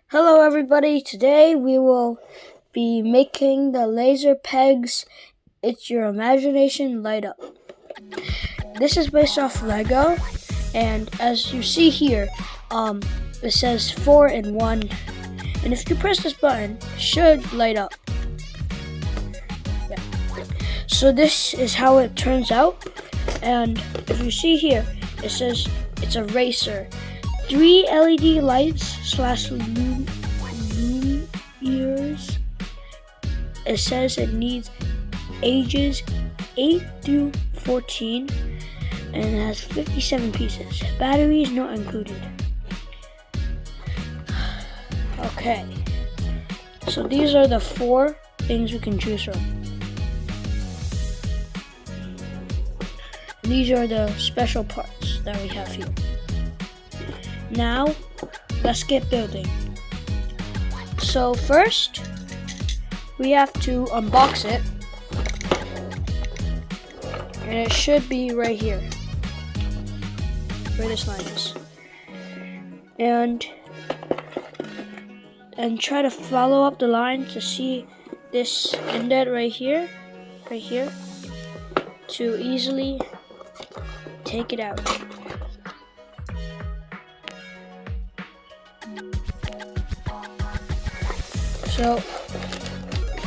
Hello everybody, today we will be making the laser pegs It's Your Imagination Light Up. This is based off Lego, and as you see here, it says 4 in 1, and if you press this button, it should light up. Yeah. So this is how it turns out, and if you see here, it says it's a RACER. 3 LED lights / lumineers. It says it needs ages 8 through 14 and it has 57 pieces. Batteries not included. Okay, so these are the 4 things we can choose from. These are the special parts that we have here. Now, let's get building. So first, we have to unbox it, and it should be right here, where this line is. And try to follow up the line to see this indent right here, to easily take it out. So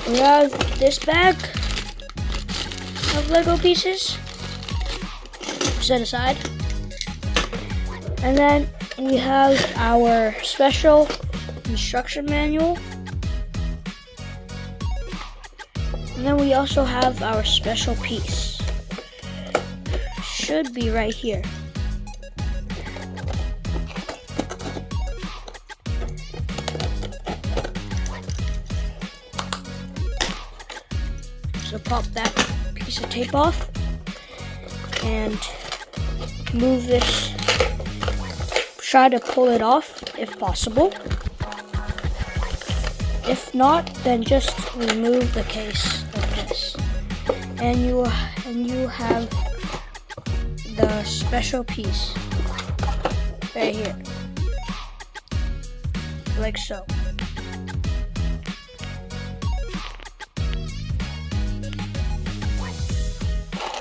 we have this bag of Lego pieces set aside, and then we have our special instruction manual, and then we also have our special piece. Should be right here. So pop that piece of tape off and move this. Try to pull it off if possible. If not, then just remove the case like this, and you have the special piece right here, like so.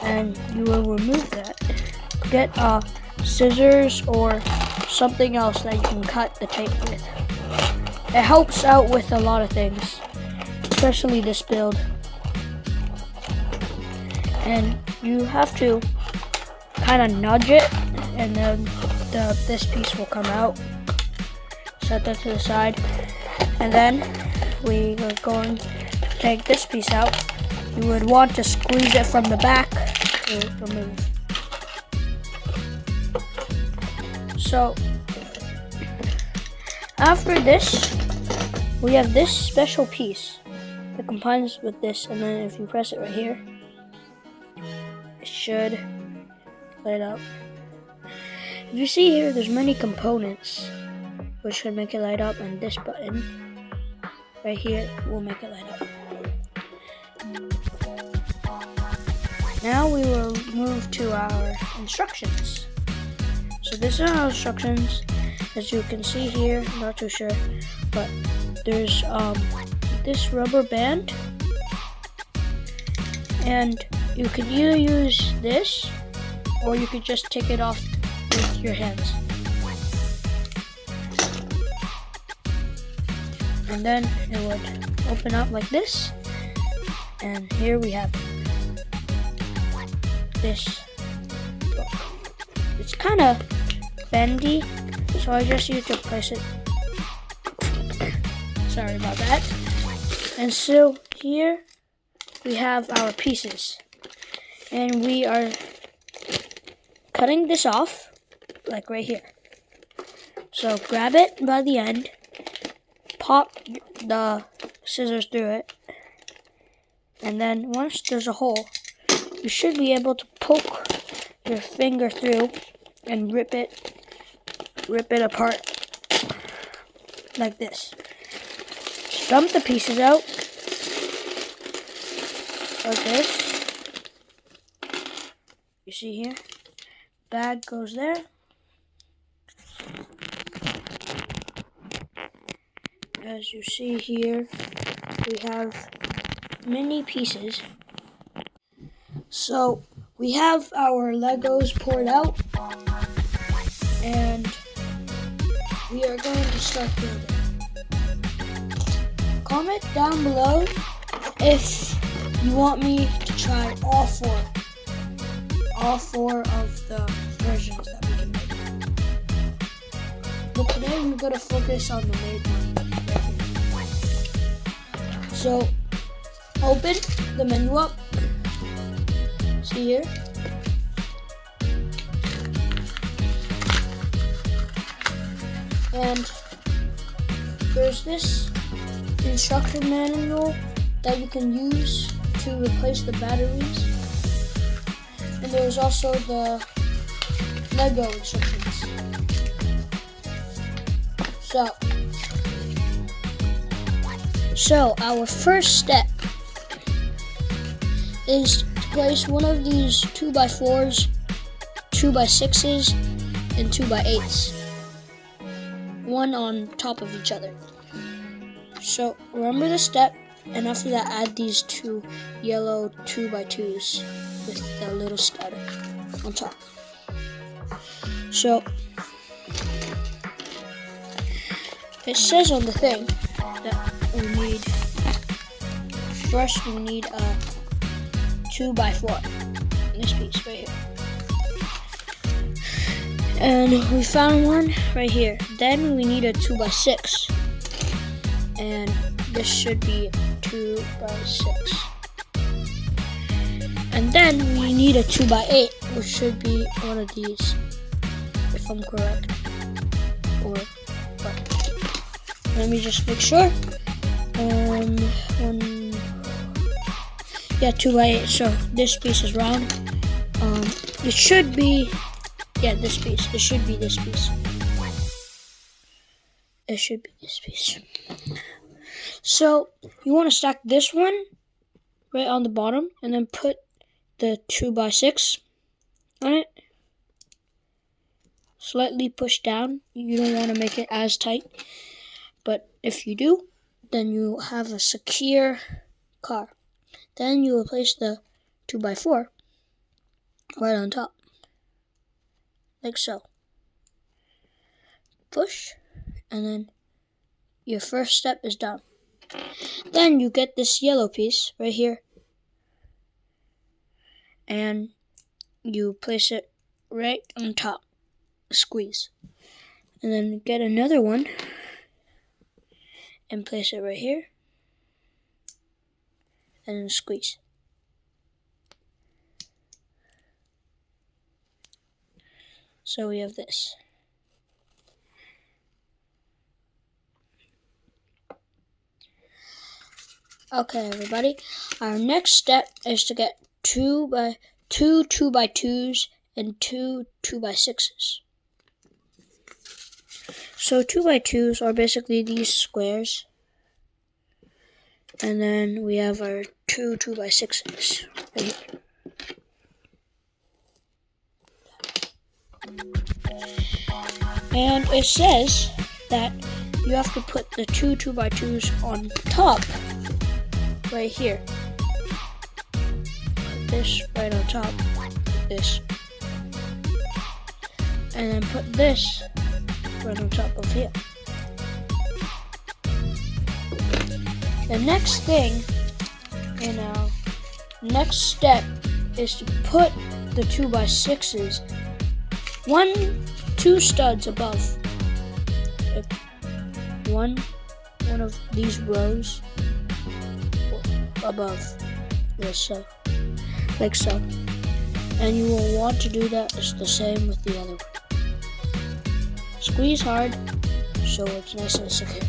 And you will remove that. Get scissors or something else that you can cut the tape with. It helps out with a lot of things, especially this build. And you have to kind of nudge it, and then this piece will come out. Set that to the side, and then we are going to take this piece out. You would want to squeeze it from the back to remove. So after this, we have this special piece that combines with this, and then if you press it right here, it should light up. If you see here, there's many components which should make it light up, and this button right here will make it light up. Now we will move to our instructions. So this is our instructions. As you can see here, I'm not too sure, but there's this rubber band, and you could either use this or you could just take it off with your hands. And then it would open up like this, and here we have this book. It's kind of bendy, so I just used to place it. Sorry about that. And so here we have our pieces, and we are cutting this off like right here. So grab it by the end, pop the scissors through it, and then once there's a hole, you should be able to poke your finger through and rip it apart like this. Dump the pieces out like this. You see here, bag goes there, as you see here, we have many pieces. So we have our Legos poured out, and we are going to start building. Comment down below if you want me to try all four of the versions that we can make. But today we're going to focus on the main one right here. So open the menu up. See here. And there's this instruction manual that you can use to replace the batteries. And there's also the Lego instructions. So our first step is to place one of these 2x4s, 2x6s, and 2x8s, one on top of each other. So remember the step, and after that add these two yellow 2x2s with the little stud on top. So it says on the thing that we need a 2x4, this piece right here. And we found one right here. Then we need a 2x6. And this should be 2x6. And then we need a 2x8, which should be one of these, if I'm correct. Or what? Let me just make sure. 2x8. So this piece is round. It should be, this piece. It should be this piece. It should be this piece. So you want to stack this one right on the bottom, and then put the 2x6 on it. Slightly push down. You don't want to make it as tight, but if you do, then you have a secure car. Then you will place the 2x4 right on top, like so. Push, and then your first step is done. Then you get this yellow piece right here, and you place it right on top, squeeze. And then get another one and place it right here, and then squeeze. So we have this. Okay, everybody. Our next step is to get 2 2x2s and 2 2x6s. So 2x2s are basically these squares. And then we have our 2 2x6s right here. And it says that you have to put the 2 2x2s on top right here. Put this right on top, this. And then put this right on top of here. The next thing in our next step is to put the 2x6s two studs above. One of these rows above this, like so. And you will want to do that as the same with the other one. Squeeze hard so it's nice and secure.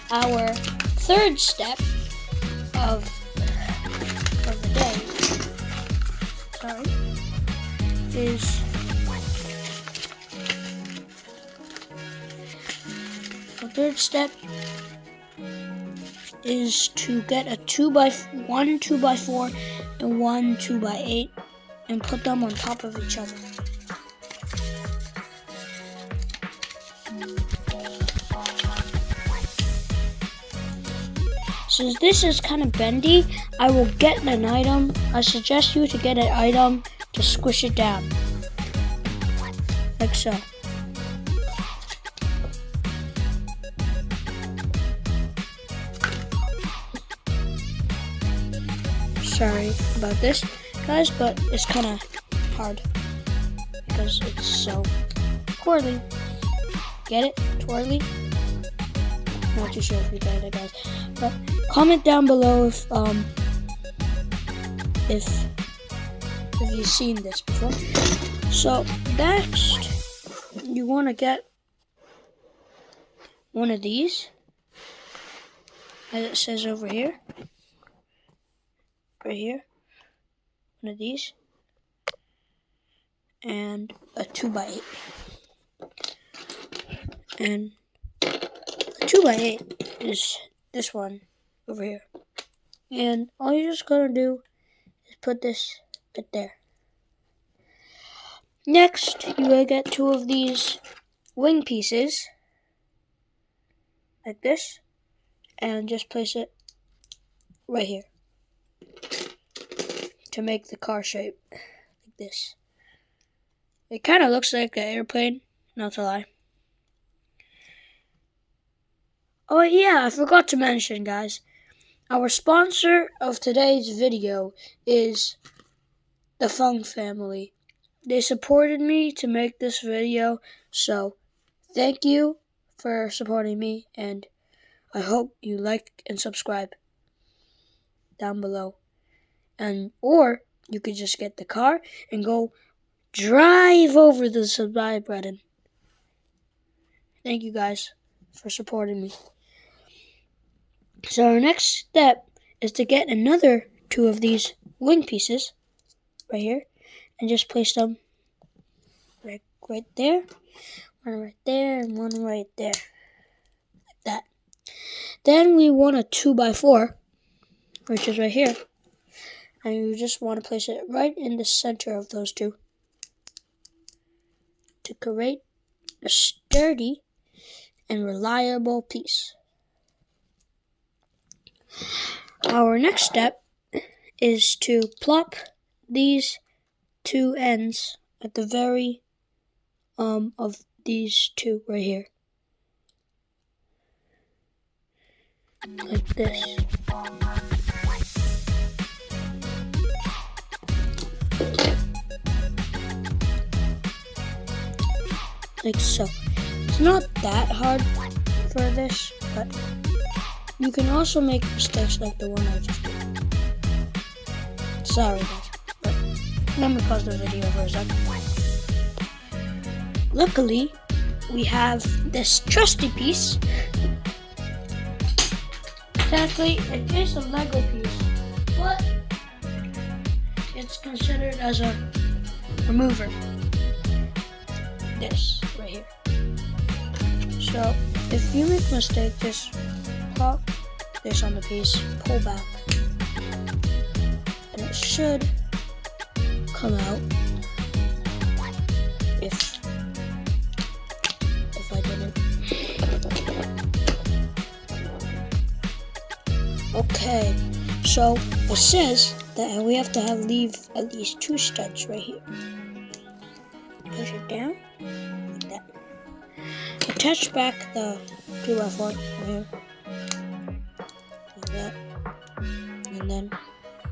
Our third step of the day, is the third step is to get one 2x4 and one 2x8 and put them on top of each other. since this is kind of bendy, I will get an item. I suggest you to get an item to squish it down. Like so. Sorry about this, guys, but it's kind of hard because it's so twirly. Get it? Twirly? Not too sure if you get it, guys. But comment down below if you've seen this before. So next, you want to get one of these, as it says over here. Right here, one of these, and a 2x8, and a 2x8 is this one over here, and all you're just gonna do is put this right there. Next, you will get two of these wing pieces, like this, and just place it right here to make the car shape, like this. It kind of looks like an airplane, not to lie. Oh yeah, I forgot to mention, guys. Our sponsor of today's video is the Fung family. They supported me to make this video, so thank you for supporting me, and I hope you like and subscribe down below. Or you could just get the car and go drive over the subscribe button. Thank you guys for supporting me. So our next step is to get another two of these wing pieces right here and just place them right there, one right there, and one right there, like that. Then we want a 2x4, which is right here. And you just want to place it right in the center of those two to create a sturdy and reliable piece. Our next step is to plop these two ends at the very of these two right here, like this. Like so. It's not that hard for this, but you can also make mistakes like the one I just did. Sorry guys, but let me pause the video for a second. Luckily, we have this trusty piece. Exactly, it is a Lego piece, but it's considered as a remover. This right here. So if you make a mistake, just plop this on the piece, pull back, and it should come out. If I didn't. Okay, so it says that we have to leave at least 2 studs right here. Push it down like that. Attach back the 2x4 right here, like that, and then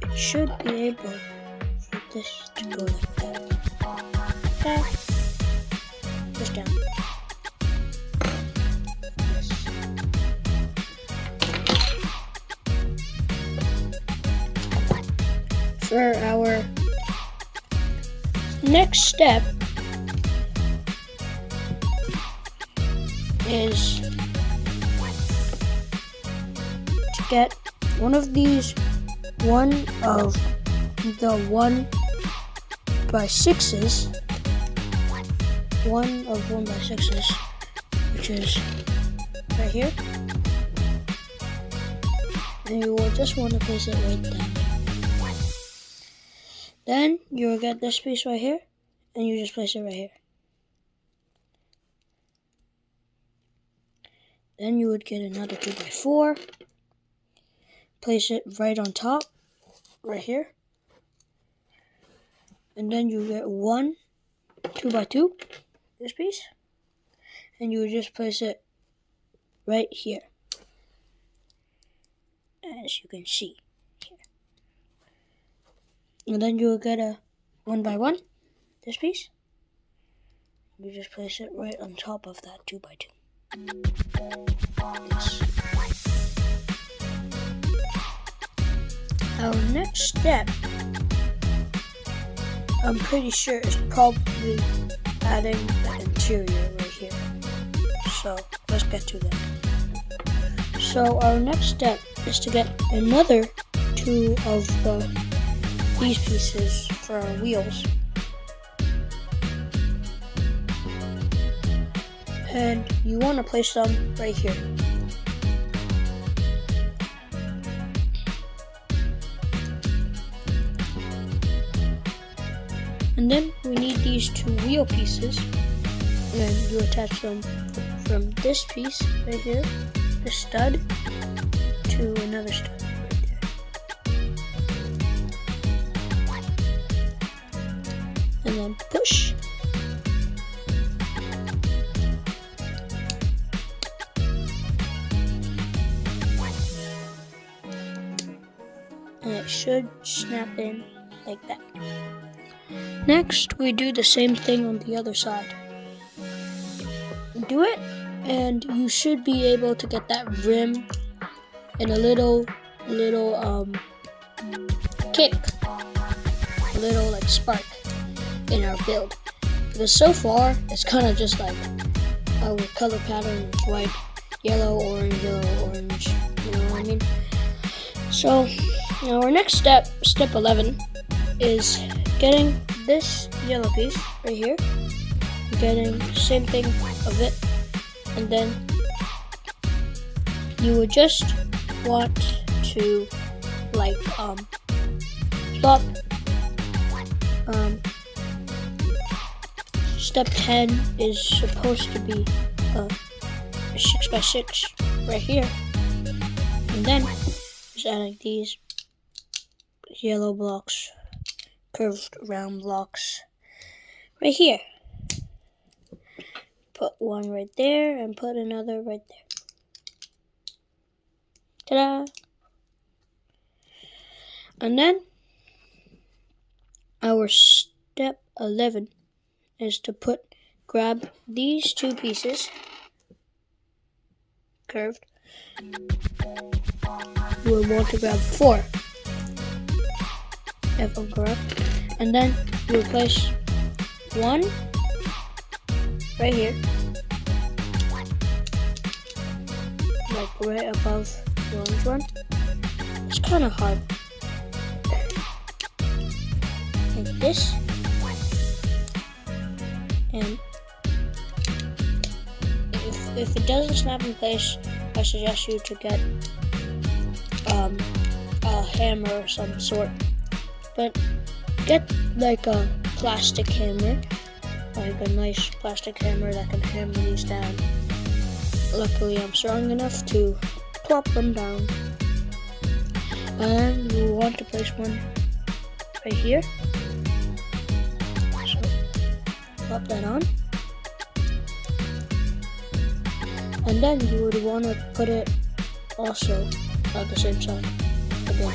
it should be able for this to go like that. Push down. Yes. For our next step is to get one of these, one of the 1x6s, one of 1x6s, which is right here, and you will just want to place it right there. Then you will get this piece right here, and you just place it right here. Then you would get another 2x4, place it right on top, right here. And then you get one 2x2, this piece. And you would just place it right here, as you can see here. And then you will get a 1x1, this piece. You just place it right on top of that 2x2. Yes. Our next step, I'm pretty sure, is probably adding the interior right here. So let's get to that. So our next step is to get another two of these pieces for our wheels. And you want to place them right here. And then we need these two wheel pieces, and you attach them from this piece right here, the stud, to another stud right there. And then push. And it should snap in like that. Next, we do the same thing on the other side. Do it, and you should be able to get that rim and a little kick, a little like spark in our build. Because so far, it's kind of just like our color pattern is white, yellow, orange, yellow, orange. You know what I mean? So, now our next step, step 11, is getting this yellow piece right here, getting the same thing of it, and then you would just want to like plop step 10 is supposed to be a 6x6 right here, and then just adding these yellow blocks, curved round blocks right here. Put one right there and put another right there. Ta-da! And then our step 11 is to grab these two pieces, curved. You will want to grab 4, if I'm correct. And then you will place one right here, like right above the orange one. It's kind of hard. Like this. And if it doesn't snap in place, I suggest you to get a hammer of some sort. But get like a plastic hammer, like a nice plastic hammer that can hammer these down. Luckily, I'm strong enough to plop them down. And you want to place one right here. So, plop that on. And then you would want to put it also on the same side again.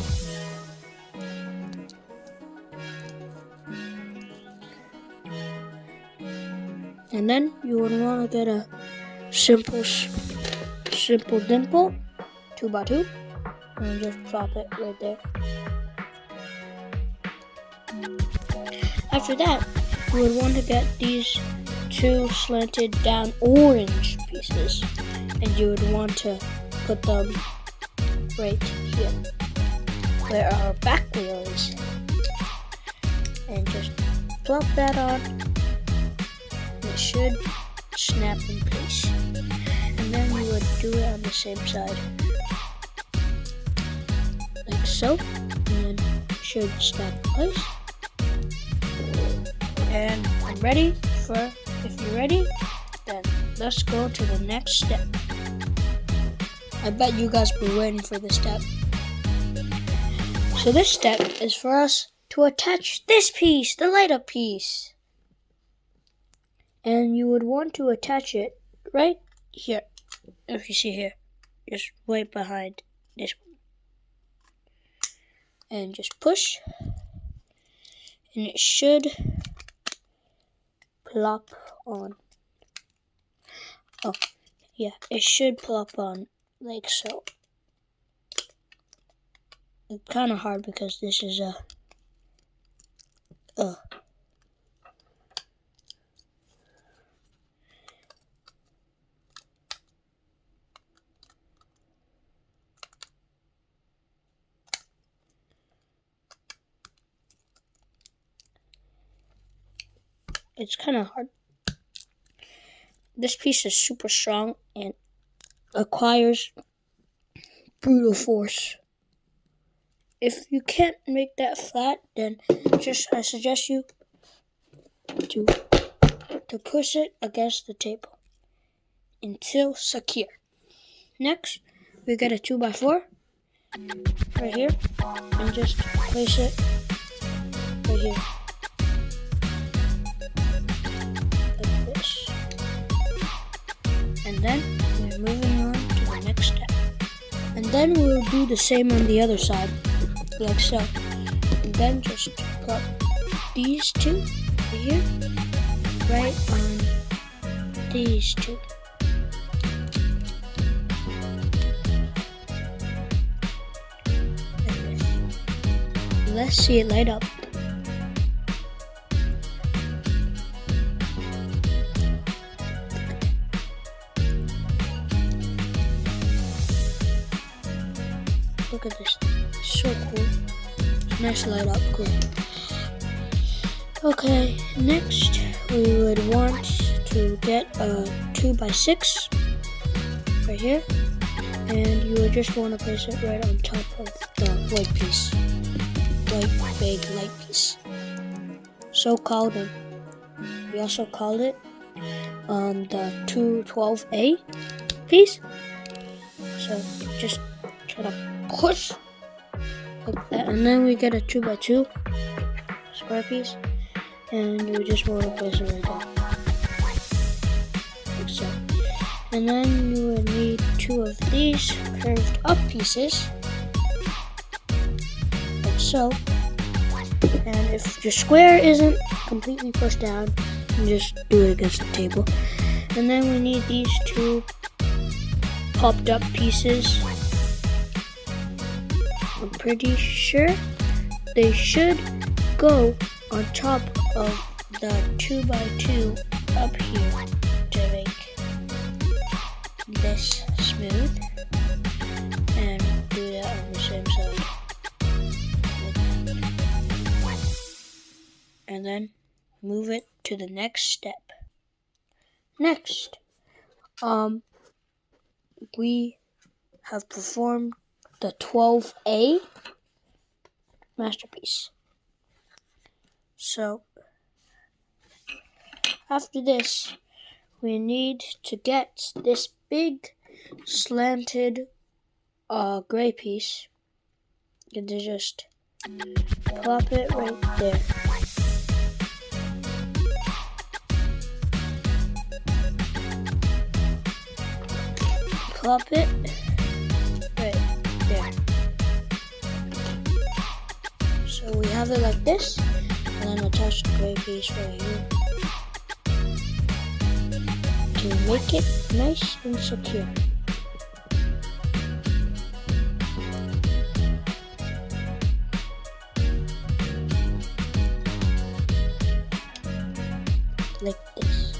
And then you would want to get a simple dimple 2x2 and just plop it right there. After that, you would want to get these two slanted down orange pieces, and you would want to put them right here where our back wheel is, and just plop that on. It should snap in place, and then you would do it on the same side like so, and then it should snap in place. And I'm ready for, if you're ready, then let's go to the next step. I bet you guys were waiting for this step. So this step is for us to attach this piece, the light up piece. And you would want to attach it right here. If you see here, just right behind this one. And just push. And it should plop on. Oh, yeah, it should plop on like so. It's kind of hard because this is it's kind of hard. This piece is super strong and acquires brutal force. If you can't make that flat, then I suggest you to push it against the table until secure. Next, we get a 2x4 right here and just place it right here. Like this. And then we're moving on to the next step. And then we'll do the same on the other side, like so. And then just plop these two over here, right on these two. Like this. Let's see it light up. Look at this, it's so cool. It's nice light up, cool. Okay, next we would want to get a 2x6 right here, and you would just want to place it right on top of the white piece, white big light piece. So called it. We also called it the 212A piece. So just try to push like that, and then we get a 2x2 square piece, and you just want to place it right there, like so. And then you would need 2 of these curved up pieces, like so. And if your square isn't completely pushed down, you just do it against the table. And then we need these 2 popped up pieces. I'm pretty sure they should go on top of the 2x2 up here to make this smooth, and do that on the same side. And then move it to the next step. Next, we have performed the 12A masterpiece. So after this, we need to get this big slanted gray piece and to just plop it right there. Plop it right there. So we have it like this, and then attach the gray piece right here to make it nice and secure. Like this.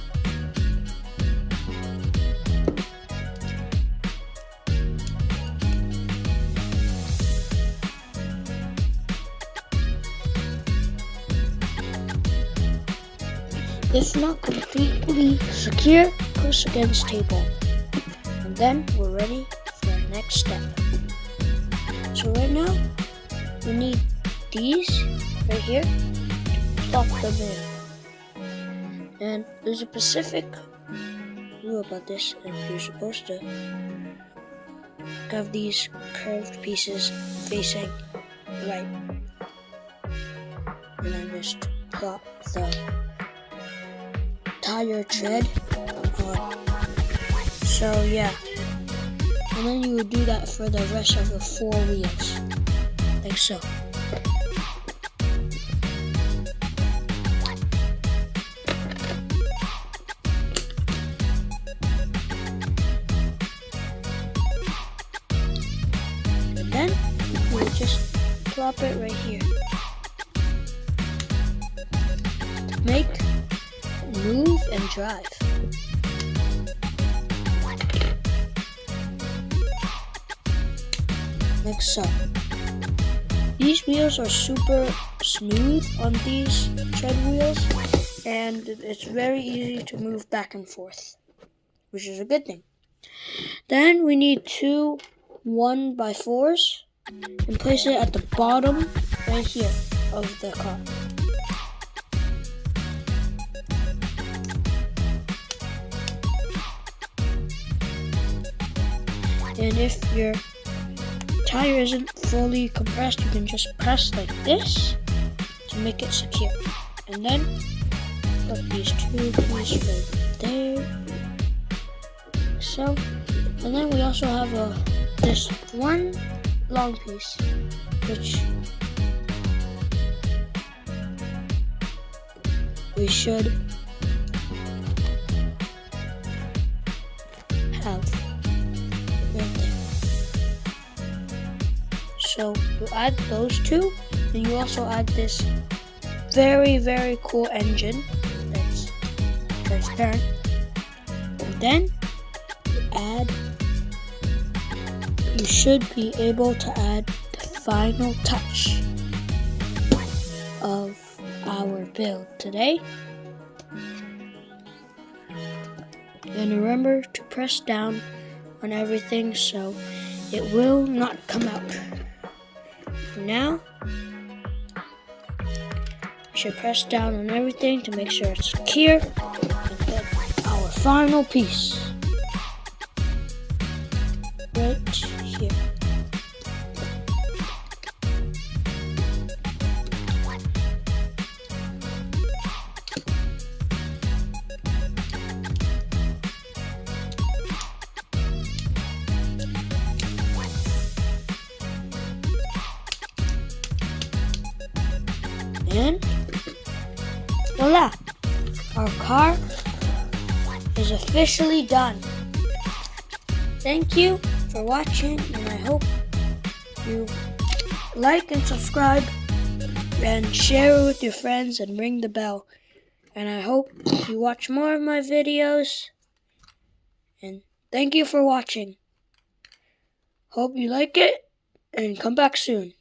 If not completely secure, push against table. And then we're ready for our next step. So right now, we need these right here to plop them in. And there's a specific rule about this, and you're supposed to have these curved pieces facing right. And then just plop the tire tread on. So yeah. And then you would do that for the rest of the 4 wheels. Like so. And then we just plop it right here. Make, move, and drive. Like so. These wheels are super smooth on these tread wheels, and it's very easy to move back and forth, which is a good thing. Then we need 2 1x4s and place it at the bottom right here of the car. And if your tire isn't fully compressed, you can just press like this to make it secure. And then put these 2 pieces right there. So, and then we also have this one long piece, which we should have right there. So you add those 2, and you also add this very, very cool engine that's transparent. And then you should be able to add the final touch of our build today. And remember to press down on everything so it will not come out. Now, we should press down on everything to make sure it's secure and get our final piece right here. And voila! Our car is officially done. Thank you for watching, and I hope you like and subscribe and share it with your friends and ring the bell. And I hope you watch more of my videos. And thank you for watching. Hope you like it and come back soon.